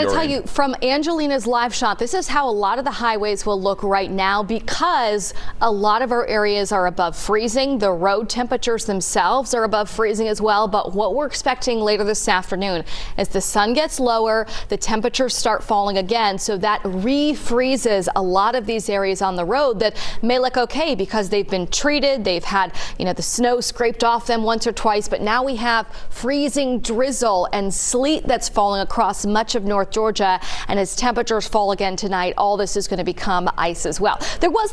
I tell you, from Angelina's live shot, this is how a lot of the highways will look right now because a lot of our areas are above freezing. The road temperatures themselves are above freezing as well. But what we're expecting later this afternoon, as the sun gets lower, the temperatures start falling again. So that refreezes a lot of these areas on the road that may look okay because they've been treated. They've had, the snow scraped off them once or twice. But now we have freezing drizzle and sleet that's falling across much of North Georgia, and as temperatures fall again tonight, all this is going to become ice as well. There was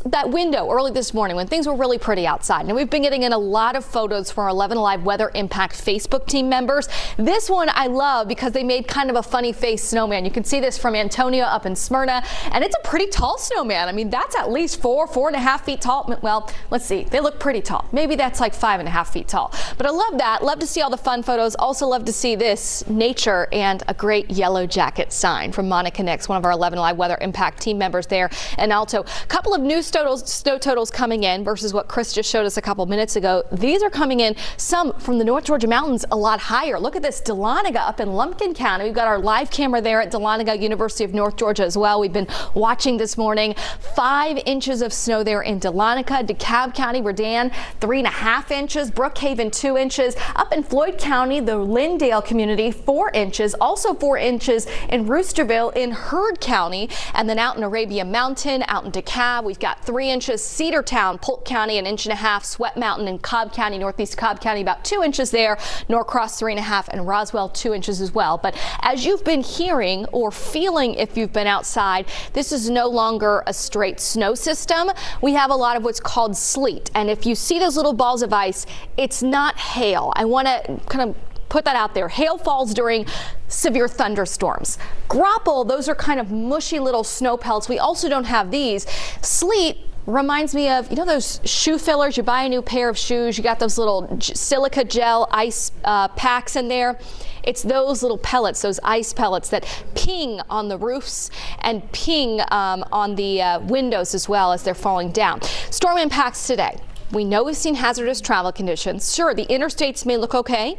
that window early this morning when things were really pretty outside, and we've been getting in a lot of photos from our 11 Alive Weather Impact Facebook team members. This one I love because they made kind of a funny face snowman. You can see this from Antonia up in Smyrna, and it's a pretty tall snowman. I mean, that's at least 4.5 feet tall. Well, let's see, they look pretty tall. Maybe that's like 5.5 feet tall. But I love that. Love to see all the fun photos. Also love to see this nature and a great yellow jacket sign from Monica Nix, one of our 11 Live Weather Impact team members there in Alto. A couple of new snow totals coming in versus what Chris just showed us a couple minutes ago. These are coming in, some from the North Georgia mountains, a lot higher. Look at this, Dahlonega up in Lumpkin County. We've got our live camera there at Dahlonega, University of North Georgia as well. We've been watching this morning. 5 inches of snow there in Dahlonega. DeKalb County, Redan, 3.5 inches. Brookhaven, 2 inches. Up in Floyd County, the Lindale community, 4 inches. Also 4 inches in Roosterville in Heard County, and then out in Arabia Mountain, out in DeKalb, we've got 3 inches. Cedartown, Polk County, 1.5 inches. Sweat Mountain in Cobb County, northeast Cobb County, about 2 inches there. Norcross, 3.5, and Roswell, 2 inches as well. But as you've been hearing or feeling if you've been outside, this is no longer a straight snow system. We have a lot of what's called sleet, and if you see those little balls of ice, it's not hail. I want to kind of put that out there. Hail falls during severe thunderstorms. Grapple, those are kind of mushy little snow pelts. We also don't have these. Sleet reminds me of, those shoe fillers. You buy a new pair of shoes, you got those little silica gel ice packs in there. It's those little pellets, those ice pellets that ping on the roofs and ping on the windows as well as they're falling down. Storm impacts today. We know we've seen hazardous travel conditions. Sure, the interstates may look okay,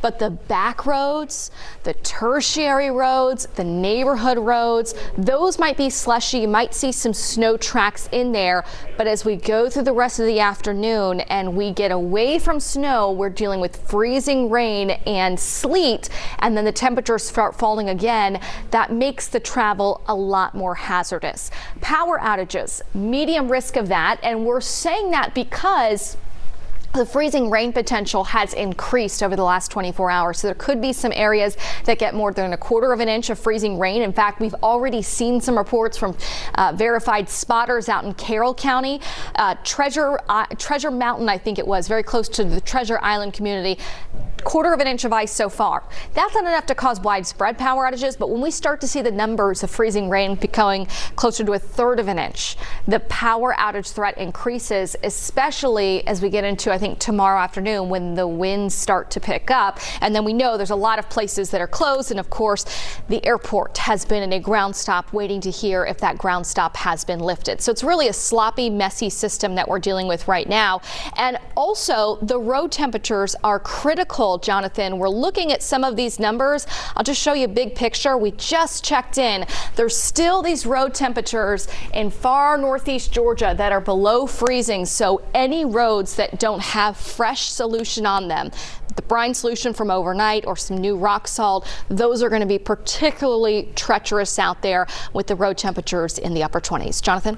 but the back roads, the tertiary roads, the neighborhood roads, those might be slushy. You might see some snow tracks in there. But as we go through the rest of the afternoon and we get away from snow, we're dealing with freezing rain and sleet, and then the temperatures start falling again. That makes the travel a lot more hazardous. Power outages, medium risk of that, and we're saying that because the freezing rain potential has increased over the last 24 hours. So there could be some areas that get more than 1/4 inch of freezing rain. In fact, we've already seen some reports from verified spotters out in Carroll County. Treasure Mountain, I think it was, very close to the Treasure Island community. 1/4 inch of ice so far. That's not enough to cause widespread power outages, but when we start to see the numbers of freezing rain becoming closer to 1/3 inch, the power outage threat increases, especially as we get into, I think, tomorrow afternoon when the winds start to pick up. And then we know there's a lot of places that are closed, and of course the airport has been in a ground stop waiting to hear if that ground stop has been lifted. So it's really a sloppy, messy system that we're dealing with right now. And also the road temperatures are critical, Jonathan. We're looking at some of these numbers. I'll just show you a big picture. We just checked in. There's still these road temperatures in far northeast Georgia that are below freezing. So any roads that don't have fresh solution on them, the brine solution from overnight or some new rock salt, those are going to be particularly treacherous out there with the road temperatures in the upper 20s. Jonathan?